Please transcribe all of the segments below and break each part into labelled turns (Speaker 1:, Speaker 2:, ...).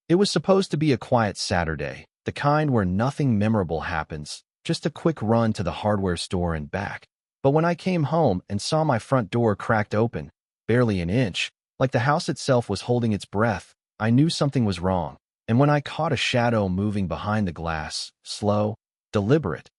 Speaker 1: It was supposed to be a quiet Saturday, the kind where nothing memorable happens, just a quick run to the hardware store and back. But when I came home and saw my front door cracked open, barely an inch, like the house itself was holding its breath, I knew something was wrong. And when I caught a shadow moving behind the glass, slow, deliberate,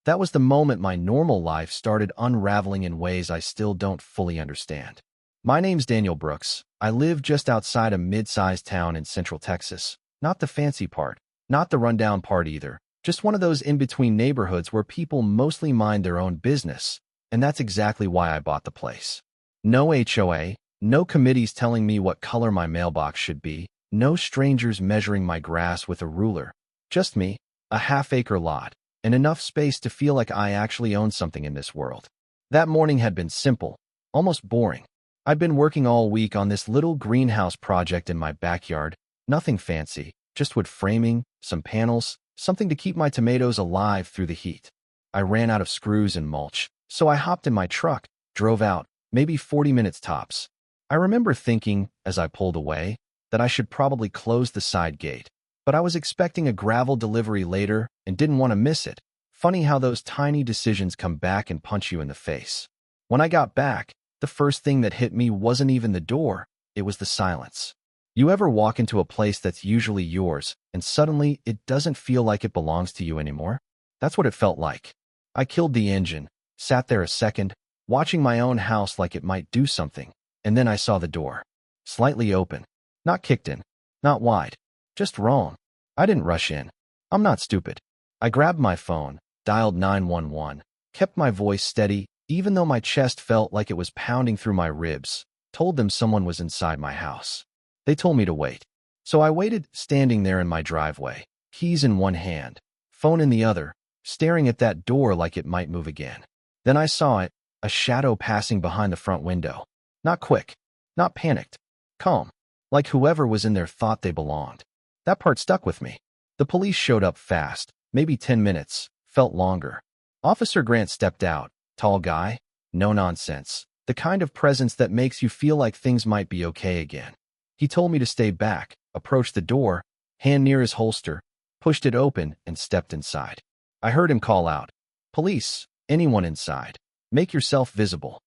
Speaker 1: that was the moment my normal life started unraveling in ways I still don't fully understand. My name's Daniel Brooks. I live just outside a mid-sized town in Central Texas. Not the fancy part, not the rundown part either, just one of those in-between neighborhoods where people mostly mind their own business, and that's exactly why I bought the place. No HOA, no committees telling me what color my mailbox should be, no strangers measuring my grass with a ruler. Just me, a half-acre lot, and enough space to feel like I actually own something in this world. That morning had been simple, almost boring. I'd been working all week on this little greenhouse project in my backyard, nothing fancy, just wood framing, some panels, something to keep my tomatoes alive through the heat. I ran out of screws and mulch, so I hopped in my truck, drove out, maybe 40 minutes tops. I remember thinking, as I pulled away, that I should probably close the side gate, but I was expecting a gravel delivery later and didn't want to miss it. Funny how those tiny decisions come back and punch you in the face. When I got back, the first thing that hit me wasn't even the door, it was the silence. You ever walk into a place that's usually yours, and suddenly it doesn't feel like it belongs to you anymore? That's what it felt like. I killed the engine, sat there a second, watching my own house like it might do something, and then I saw the door. Slightly open. Not kicked in. Not wide. Just wrong. I didn't rush in. I'm not stupid. I grabbed my phone, dialed 911, kept my voice steady, even though my chest felt like it was pounding through my ribs, told them someone was inside my house. They told me to wait. So I waited, standing there in my driveway, keys in one hand, phone in the other, staring at that door like it might move again. Then I saw it, a shadow passing behind the front window. Not quick, not panicked, calm, like whoever was in there thought they belonged. That part stuck with me. The police showed up fast, maybe 10 minutes, felt longer. Officer Grant stepped out, tall guy, no nonsense, the kind of presence that makes you feel like things might be okay again. He told me to stay back, approached the door, hand near his holster, pushed it open, and stepped inside. I heard him call out, "Police, anyone inside, make yourself visible."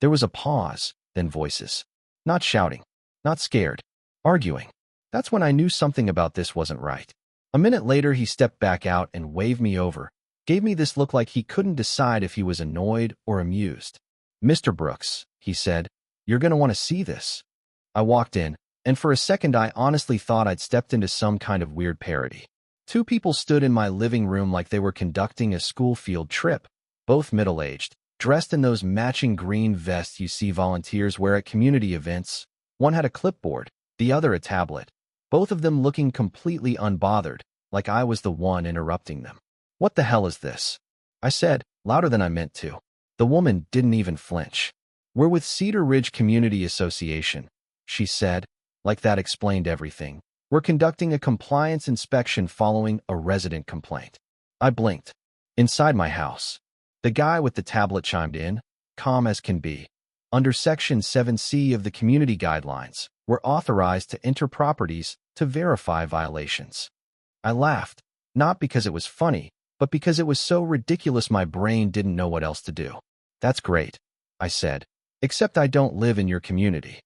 Speaker 1: There was a pause, then voices. Not shouting, not scared, arguing. That's when I knew something about this wasn't right. A minute later, he stepped back out and waved me over, gave me this look like he couldn't decide if he was annoyed or amused. "Mr. Brooks," he said, "you're going to want to see this." I walked in, and for a second I honestly thought I'd stepped into some kind of weird parody. Two people stood in my living room like they were conducting a school field trip, both middle-aged, dressed in those matching green vests you see volunteers wear at community events. One had a clipboard, the other a tablet, both of them looking completely unbothered, like I was the one interrupting them. "What the hell is this?" I said, louder than I meant to. The woman didn't even flinch. "We're with Cedar Ridge Community Association," she said, like that explained everything. "We're conducting a compliance inspection following a resident complaint." I blinked. Inside my house. The guy with the tablet chimed in, calm as can be. "Under Section 7C of the Community Guidelines, we're authorized to enter properties to verify violations." I laughed, not because it was funny, but because it was so ridiculous my brain didn't know what else to do. "That's great," I said, "except I don't live in your community."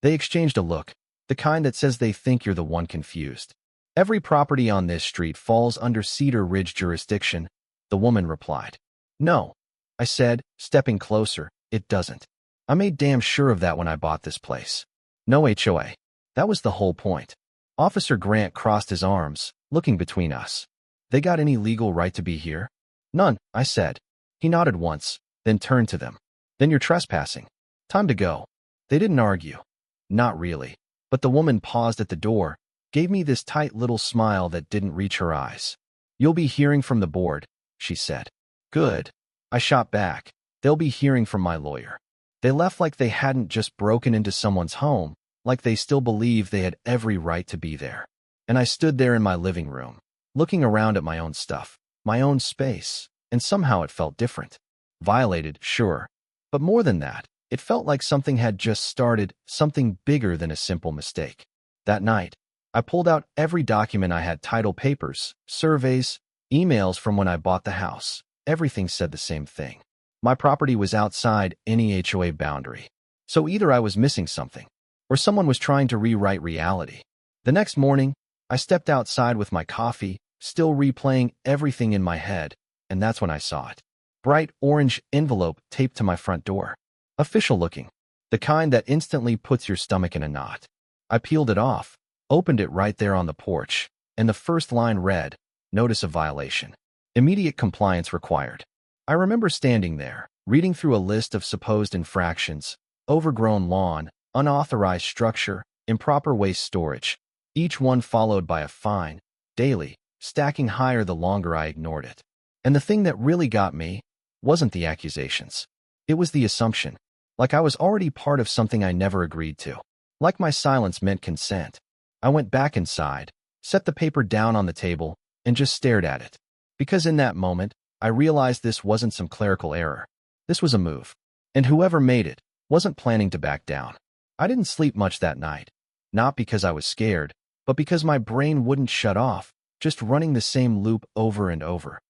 Speaker 1: They exchanged a look, the kind that says they think you're the one confused. "Every property on this street falls under Cedar Ridge jurisdiction," the woman replied. "No," I said, stepping closer, "it doesn't. I made damn sure of that when I bought this place. No HOA. That was the whole point." Officer Grant crossed his arms, looking between us. "They got any legal right to be here?" "None," I said. He nodded once, then turned to them. "Then you're trespassing. Time to go." They didn't argue. Not really. But the woman paused at the door, gave me this tight little smile that didn't reach her eyes. "You'll be hearing from the board," she said. "Good." I shot back. "They'll be hearing from my lawyer." They left like they hadn't just broken into someone's home, like they still believed they had every right to be there. And I stood there in my living room, looking around at my own stuff, my own space, and somehow it felt different. Violated, sure. But more than that, it felt like something had just started, something bigger than a simple mistake. That night, I pulled out every document I had: title papers, surveys, emails from when I bought the house. Everything said the same thing. My property was outside any HOA boundary. So either I was missing something, or someone was trying to rewrite reality. The next morning, I stepped outside with my coffee, still replaying everything in my head, and that's when I saw it. Bright orange envelope taped to my front door. Official looking. The kind that instantly puts your stomach in a knot. I peeled it off, opened it right there on the porch, and the first line read, "Notice of violation. Immediate compliance required." I remember standing there, reading through a list of supposed infractions: overgrown lawn, unauthorized structure, improper waste storage, each one followed by a fine, daily, stacking higher the longer I ignored it. And the thing that really got me wasn't the accusations. It was the assumption, like I was already part of something I never agreed to. Like my silence meant consent. I went back inside, set the paper down on the table, and just stared at it. Because in that moment, I realized this wasn't some clerical error. This was a move. And whoever made it wasn't planning to back down. I didn't sleep much that night. Not because I was scared, but because my brain wouldn't shut off, just running the same loop over and over.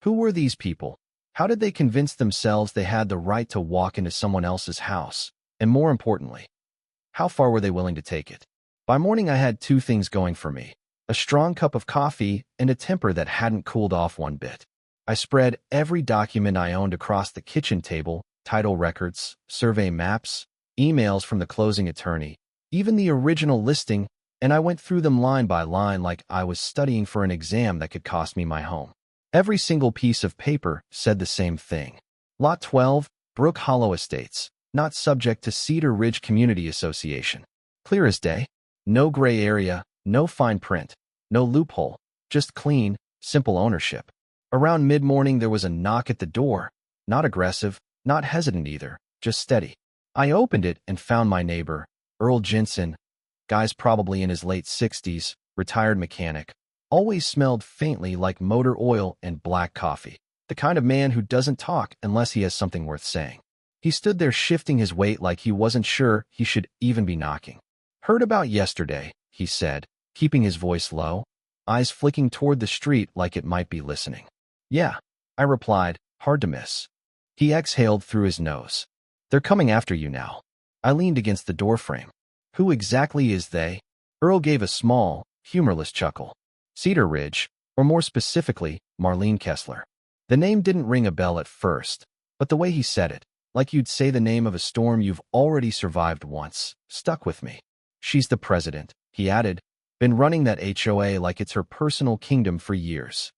Speaker 1: Who were these people? How did they convince themselves they had the right to walk into someone else's house? And more importantly, how far were they willing to take it? By morning, I had two things going for me: a strong cup of coffee and a temper that hadn't cooled off one bit. I spread every document I owned across the kitchen table: title records, survey maps, emails from the closing attorney, even the original listing, and I went through them line by line like I was studying for an exam that could cost me my home. Every single piece of paper said the same thing. Lot 12, Brook Hollow Estates, not subject to Cedar Ridge Community Association. Clear as day. No gray area, no fine print, no loophole, just clean, simple ownership. Around mid-morning, there was a knock at the door. Not aggressive, not hesitant either, just steady. I opened it and found my neighbor, Earl Jensen. Guy's probably in his late 60s, retired mechanic. Always smelled faintly like motor oil and black coffee. The kind of man who doesn't talk unless he has something worth saying. He stood there shifting his weight like he wasn't sure he should even be knocking. "Heard about yesterday," he said, keeping his voice low, eyes flicking toward the street like it might be listening. "Yeah," I replied, hard to miss. He exhaled through his nose. "They're coming after you now." I leaned against the doorframe. "Who exactly is they?" Earl gave a small, humorless chuckle. "Cedar Ridge, or more specifically, Marlene Kessler." The name didn't ring a bell at first, but the way he said it, like you'd say the name of a storm you've already survived once, stuck with me. "She's the president," he added, "been running that HOA like it's her personal kingdom for years."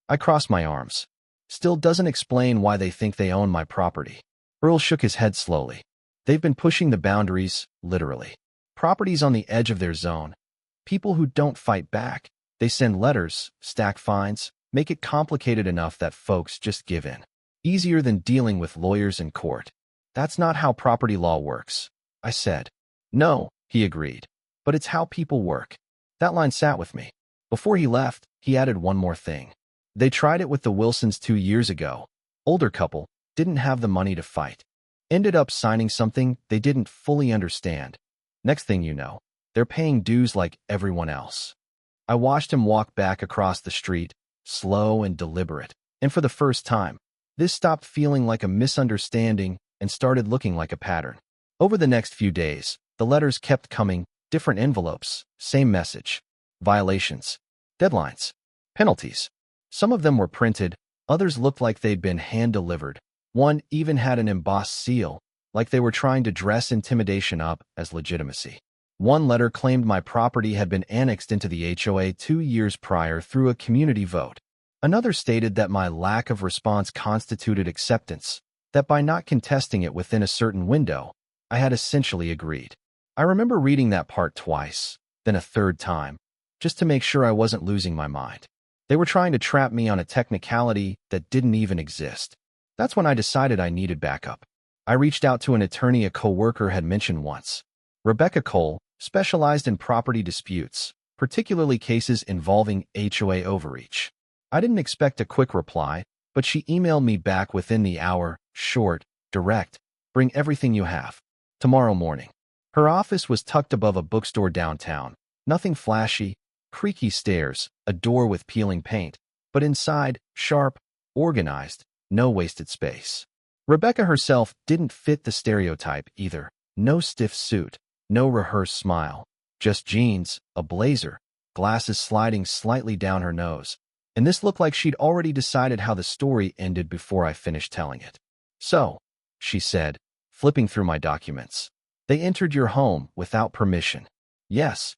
Speaker 1: I crossed my arms. "Still doesn't explain why they think they own my property." Earl shook his head slowly. "They've been pushing the boundaries, literally. Properties on the edge of their zone. People who don't fight back. They send letters, stack fines, make it complicated enough that folks just give in. Easier than dealing with lawyers in court. That's not how property law works," I said. "No," he agreed, "but it's how people work." That line sat with me. Before he left, he added one more thing. "They tried it with the Wilsons 2 years ago. Older couple, didn't have the money to fight. Ended up signing something they didn't fully understand. Next thing you know, they're paying dues like everyone else." I watched him walk back across the street, slow and deliberate, and for the first time, this stopped feeling like a misunderstanding and started looking like a pattern. Over the next few days, the letters kept coming, different envelopes, same message. Violations, deadlines, penalties. Some of them were printed, others looked like they'd been hand-delivered. One even had an embossed seal, like they were trying to dress intimidation up as legitimacy. One letter claimed my property had been annexed into the HOA 2 years prior through a community vote. Another stated that my lack of response constituted acceptance, that by not contesting it within a certain window, I had essentially agreed. I remember reading that part twice, then a third time, just to make sure I wasn't losing my mind. They were trying to trap me on a technicality that didn't even exist. That's when I decided I needed backup. I reached out to an attorney a coworker had mentioned once. Rebecca Cole, specialized in property disputes, particularly cases involving HOA overreach. I didn't expect a quick reply, but she emailed me back within the hour, short, direct, "Bring everything you have. Tomorrow morning." Her office was tucked above a bookstore downtown, Nothing flashy, creaky stairs, a door with peeling paint, but inside, sharp, organized, no wasted space. Rebecca herself didn't fit the stereotype either. No stiff suit, no rehearsed smile, just jeans, a blazer, glasses sliding slightly down her nose. And this looked like she'd already decided how the story ended before I finished telling it. "So," she said, flipping through my documents, "they entered your home without permission." "Yes.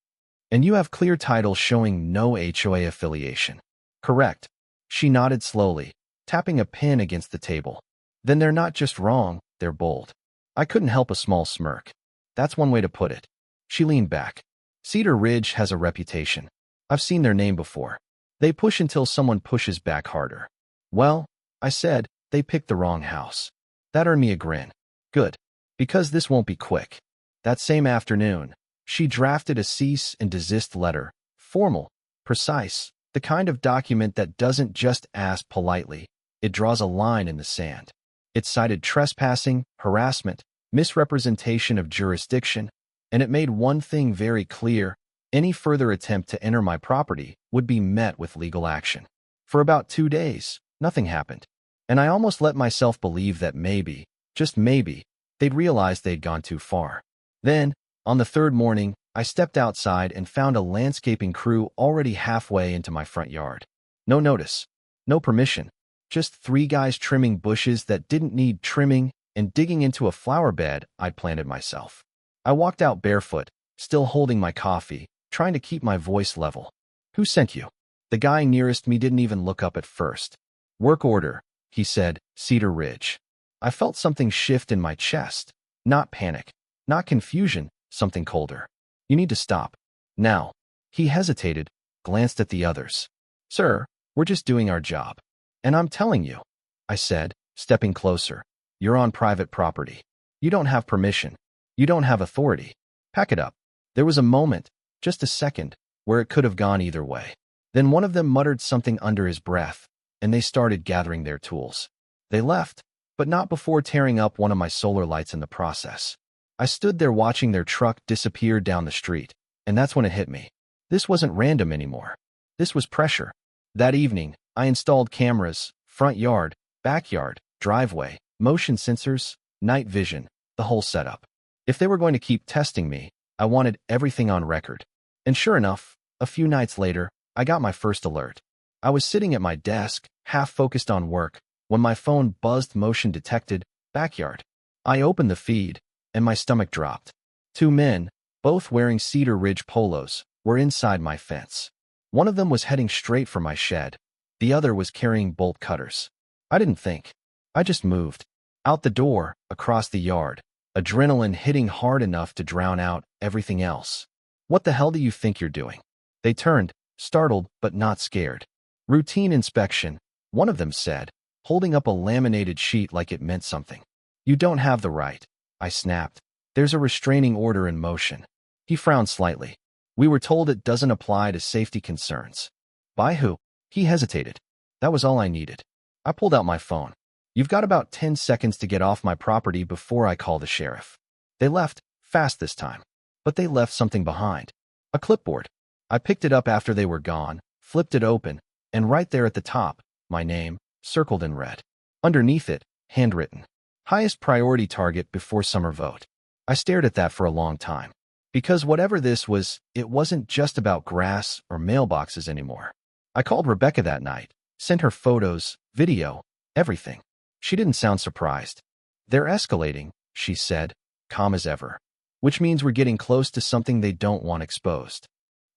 Speaker 1: And you have clear title showing no HOA affiliation." "Correct." She nodded slowly, tapping a pen against the table. "Then they're not just wrong, they're bold." I couldn't help a small smirk. "That's one way to put it." She leaned back. "Cedar Ridge has a reputation. I've seen their name before. They push until someone pushes back harder." "Well," I said, "they picked the wrong house." That earned me a grin. "Good. Because this won't be quick." That same afternoon, she drafted a cease and desist letter, formal, precise, the kind of document that doesn't just ask politely, it draws a line in the sand. It cited trespassing, harassment, misrepresentation of jurisdiction, and it made one thing very clear: any further attempt to enter my property would be met with legal action. For about 2 days, nothing happened, and I almost let myself believe that maybe, just maybe, they'd realized they'd gone too far. Then, on the third morning, I stepped outside and found a landscaping crew already halfway into my front yard. No notice, no permission, just 3 guys trimming bushes that didn't need trimming and digging into a flower bed I'd planted myself. I walked out barefoot, still holding my coffee, trying to keep my voice level. "Who sent you?" The guy nearest me didn't even look up at first. "Work order," he said, "Cedar Ridge." I felt something shift in my chest. Not panic, not confusion, something colder. "You need to stop. Now." He hesitated, glanced at the others. "Sir, we're just doing our job." "And I'm telling you," I said, stepping closer, "you're on private property. You don't have permission. You don't have authority. Pack it up." There was a moment, just a second, where it could have gone either way. Then one of them muttered something under his breath, and they started gathering their tools. They left, but not before tearing up one of my solar lights in the process. I stood there watching their truck disappear down the street, and that's when it hit me. This wasn't random anymore. This was pressure. That evening, I installed cameras, front yard, backyard, driveway, motion sensors, night vision, the whole setup. If they were going to keep testing me, I wanted everything on record. And sure enough, a few nights later, I got my first alert. I was sitting at my desk, half focused on work, when my phone buzzed motion detected, backyard. I opened the feed, and my stomach dropped. 2 men, both wearing Cedar Ridge polos, were inside my fence. One of them was heading straight for my shed. The other was carrying bolt cutters. I didn't think. I just moved. Out the door, across the yard, adrenaline hitting hard enough to drown out everything else. "What the hell do you think you're doing?" They turned, startled but not scared. "Routine inspection," one of them said, holding up a laminated sheet like it meant something. "You don't have the right," I snapped. "There's a restraining order in motion." He frowned slightly. "We were told it doesn't apply to safety concerns." "By who?" He hesitated. That was all I needed. I pulled out my phone. "You've got about 10 seconds to get off my property before I call the sheriff." They left, fast this time. But they left something behind. A clipboard. I picked it up after they were gone, flipped it open, and right there at the top, my name, circled in red. Underneath it, handwritten. "Highest priority target before summer vote." I stared at that for a long time. Because whatever this was, it wasn't just about grass or mailboxes anymore. I called Rebecca that night, sent her photos, video, everything. She didn't sound surprised. "They're escalating," she said, calm as ever. "Which means we're getting close to something they don't want exposed."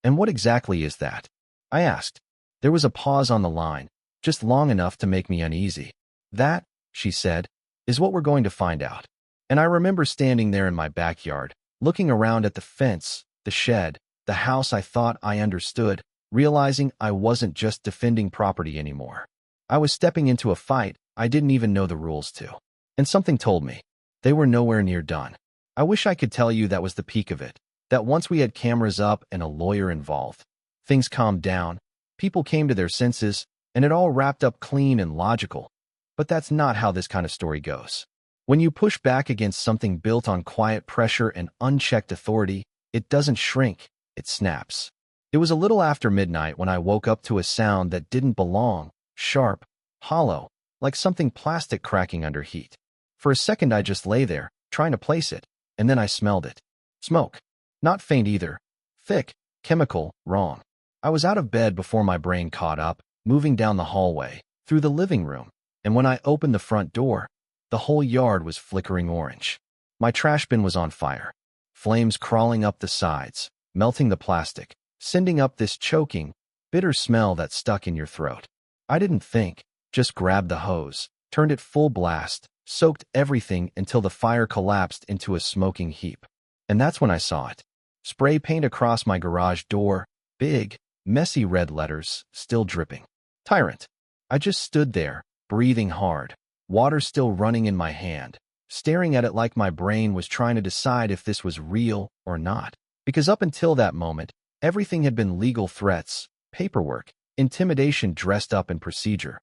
Speaker 1: "And what exactly is that?" I asked. There was a pause on the line, just long enough to make me uneasy. "That," she said, "is what we're going to find out." And I remember standing there in my backyard, looking around at the fence, the shed, the house I thought I understood, realizing I wasn't just defending property anymore. I was stepping into a fight I didn't even know the rules to. And something told me they were nowhere near done. I wish I could tell you that was the peak of it, that once we had cameras up and a lawyer involved, things calmed down, people came to their senses, and it all wrapped up clean and logical. But that's not how this kind of story goes. When you push back against something built on quiet pressure and unchecked authority, it doesn't shrink, it snaps. It was a little after midnight when I woke up to a sound that didn't belong, sharp, hollow, like something plastic cracking under heat. For a second I just lay there, trying to place it, and then I smelled it. Smoke. Not faint either. Thick, chemical, wrong. I was out of bed before my brain caught up, moving down the hallway, through the living room, and when I opened the front door, the whole yard was flickering orange. My trash bin was on fire. Flames crawling up the sides, melting the plastic, sending up this choking, bitter smell that stuck in your throat. I didn't think, just grabbed the hose, turned it full blast, soaked everything until the fire collapsed into a smoking heap. And that's when I saw it. Spray paint across my garage door, big, messy red letters, still dripping. Tyrant. I just stood there, breathing hard, water still running in my hand, staring at it like my brain was trying to decide if this was real or not. Because up until that moment, everything had been legal threats, paperwork, intimidation dressed up in procedure.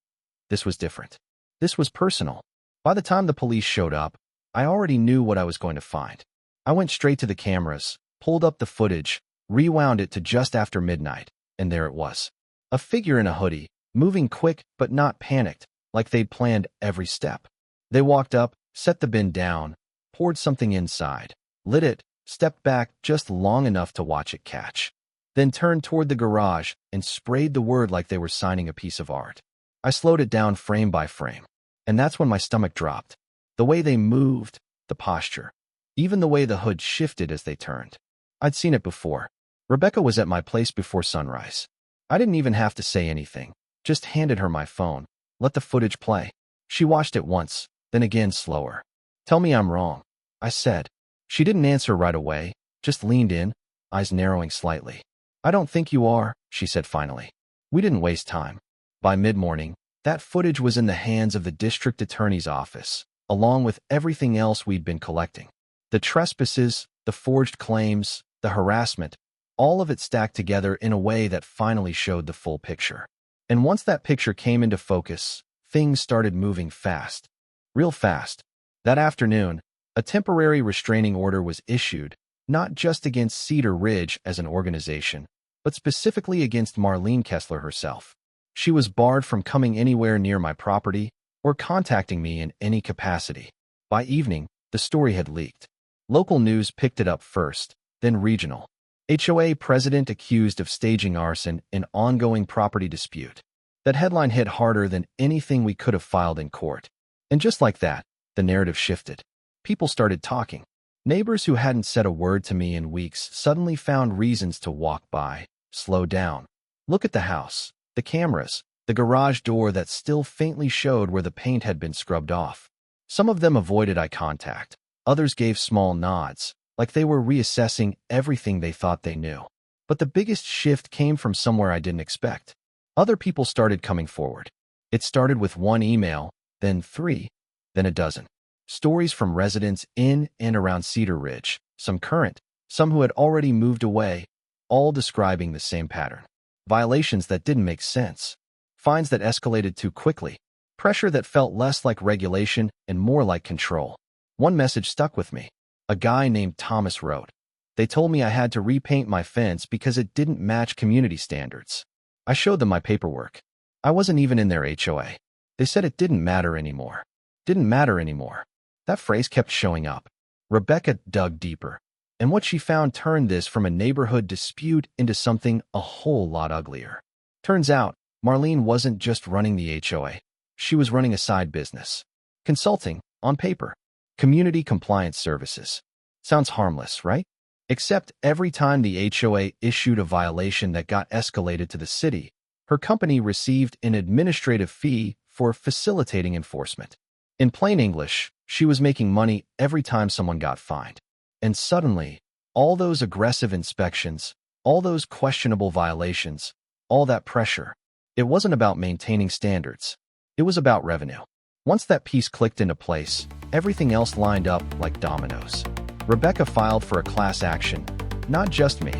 Speaker 1: This was different. This was personal. By the time the police showed up, I already knew what I was going to find. I went straight to the cameras, pulled up the footage, rewound it to just after midnight, and there it was. A figure in a hoodie, moving quick but not panicked, like they'd planned every step. They walked up, set the bin down, poured something inside, lit it, stepped back just long enough to watch it catch, then turned toward the garage and sprayed the word like they were signing a piece of art. I slowed it down frame by frame, and that's when my stomach dropped. The way they moved, the posture, even the way the hood shifted as they turned. I'd seen it before. Rebecca was at my place before sunrise. I didn't even have to say anything, just handed her my phone, let the footage play. She watched it once, then again slower. Tell me I'm wrong, I said. She didn't answer right away, just leaned in, eyes narrowing slightly. I don't think you are, she said finally. We didn't waste time. By mid-morning, that footage was in the hands of the district attorney's office, along with everything else we'd been collecting. The trespasses, the forged claims, the harassment, all of it stacked together in a way that finally showed the full picture. And once that picture came into focus, things started moving fast. Real fast. That afternoon, a temporary restraining order was issued, not just against Cedar Ridge as an organization, but specifically against Marlene Kessler herself. She was barred from coming anywhere near my property or contacting me in any capacity. By evening, the story had leaked. Local news picked it up first, then regional. HOA president accused of staging arson in ongoing property dispute. That headline hit harder than anything we could have filed in court. And just like that, the narrative shifted. People started talking. Neighbors who hadn't said a word to me in weeks suddenly found reasons to walk by, slow down, look at the house, the cameras, the garage door that still faintly showed where the paint had been scrubbed off. Some of them avoided eye contact. Others gave small nods, like they were reassessing everything they thought they knew. But the biggest shift came from somewhere I didn't expect. Other people started coming forward. It started with one email, then 3, then a dozen. Stories from residents in and around Cedar Ridge, some current, some who had already moved away, all describing the same pattern. Violations that didn't make sense. Fines that escalated too quickly. Pressure that felt less like regulation and more like control. One message stuck with me. A guy named Thomas wrote. They told me I had to repaint my fence because it didn't match community standards. I showed them my paperwork. I wasn't even in their HOA. They said it didn't matter anymore. Didn't matter anymore. That phrase kept showing up. Rebecca dug deeper, and what she found turned this from a neighborhood dispute into something a whole lot uglier. Turns out, Marlene wasn't just running the HOA. She was running a side business. Consulting, on paper. Community compliance services. Sounds harmless, right? Except every time the HOA issued a violation that got escalated to the city, her company received an administrative fee for facilitating enforcement. In plain English, she was making money every time someone got fined. And suddenly, all those aggressive inspections, all those questionable violations, all that pressure, it wasn't about maintaining standards. It was about revenue. Once that piece clicked into place, everything else lined up like dominoes. Rebecca filed for a class action, not just me,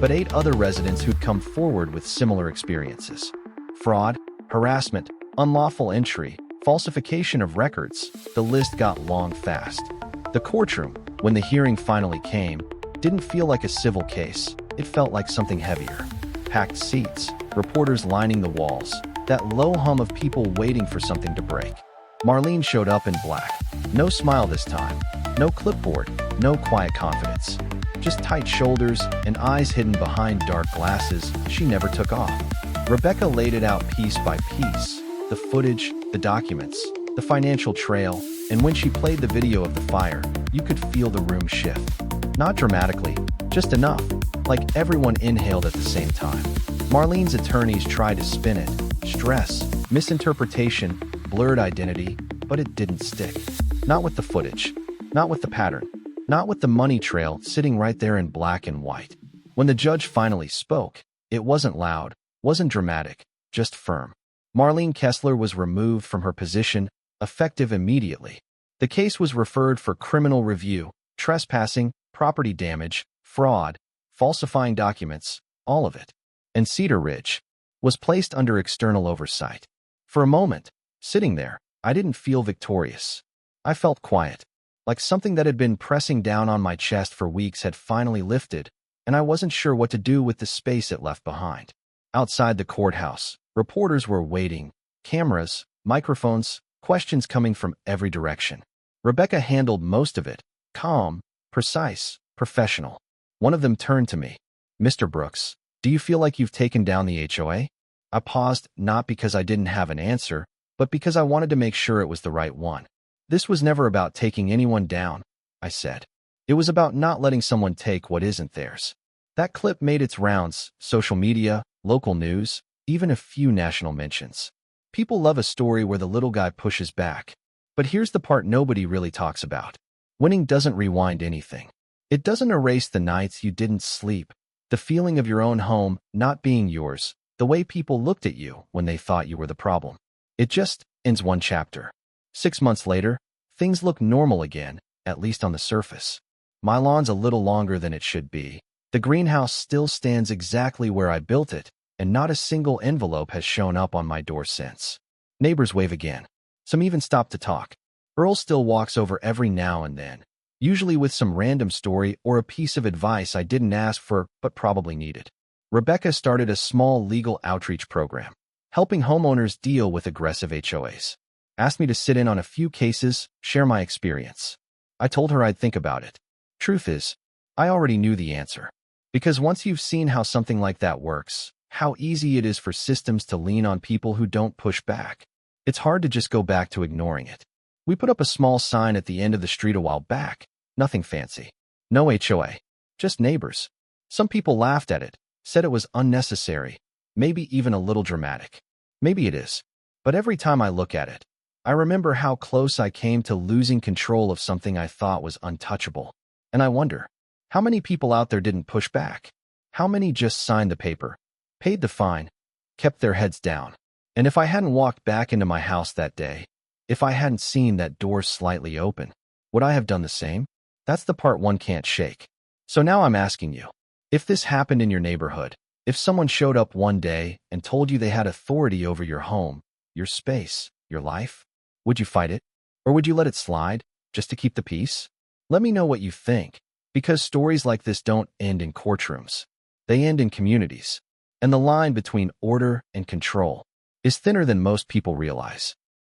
Speaker 1: but 8 other residents who'd come forward with similar experiences. Fraud, harassment, unlawful entry, falsification of records, the list got long fast. The courtroom, when the hearing finally came, didn't feel like a civil case. It felt like something heavier. Packed seats, reporters lining the walls, that low hum of people waiting for something to break. Marlene showed up in black. No smile this time. No clipboard. No quiet confidence. Just tight shoulders and eyes hidden behind dark glasses she never took off. Rebecca laid it out piece by piece. The footage, the documents, the financial trail, and when she played the video of the fire, you could feel the room shift. Not dramatically, just enough, like everyone inhaled at the same time. Marlene's attorneys tried to spin it. Stress, misinterpretation, blurred identity, but it didn't stick. Not with the footage, not with the pattern, not with the money trail sitting right there in black and white. When the judge finally spoke, it wasn't loud, wasn't dramatic, just firm. Marlene Kessler was removed from her position, effective immediately. The case was referred for criminal review, trespassing, property damage, fraud, falsifying documents, all of it. And Cedar Ridge was placed under external oversight. For a moment, sitting there, I didn't feel victorious. I felt quiet, like something that had been pressing down on my chest for weeks had finally lifted, and I wasn't sure what to do with the space it left behind. Outside the courthouse, reporters were waiting, cameras, microphones, questions coming from every direction. Rebecca handled most of it, calm, precise, professional. One of them turned to me. "Mr. Brooks, do you feel like you've taken down the HOA?" I paused, not because I didn't have an answer, but because I wanted to make sure it was the right one. "This was never about taking anyone down," I said. "It was about not letting someone take what isn't theirs." That clip made its rounds, social media, local news, even a few national mentions. People love a story where the little guy pushes back. But here's the part nobody really talks about. Winning doesn't rewind anything. It doesn't erase the nights you didn't sleep, the feeling of your own home not being yours, the way people looked at you when they thought you were the problem. It just ends one chapter. 6 months later, things look normal again, at least on the surface. My lawn's a little longer than it should be. The greenhouse still stands exactly where I built it, and not a single envelope has shown up on my door since. Neighbors wave again. Some even stop to talk. Earl still walks over every now and then, usually with some random story or a piece of advice I didn't ask for but probably needed. Rebecca started a small legal outreach program, helping homeowners deal with aggressive HOAs. Asked me to sit in on a few cases, share my experience. I told her I'd think about it. Truth is, I already knew the answer. Because once you've seen how something like that works, how easy it is for systems to lean on people who don't push back, it's hard to just go back to ignoring it. We put up a small sign at the end of the street a while back, nothing fancy. No HOA, just neighbors. Some people laughed at it, said it was unnecessary, maybe even a little dramatic. Maybe it is. But every time I look at it, I remember how close I came to losing control of something I thought was untouchable. And I wonder, how many people out there didn't push back? How many just signed the paper, paid the fine, kept their heads down? And if I hadn't walked back into my house that day, if I hadn't seen that door slightly open, would I have done the same? That's the part one can't shake. So now I'm asking you, if this happened in your neighborhood, if someone showed up one day and told you they had authority over your home, your space, your life, would you fight it? Or would you let it slide, just to keep the peace? Let me know what you think, because stories like this don't end in courtrooms. They end in communities. And the line between order and control is thinner than most people realize.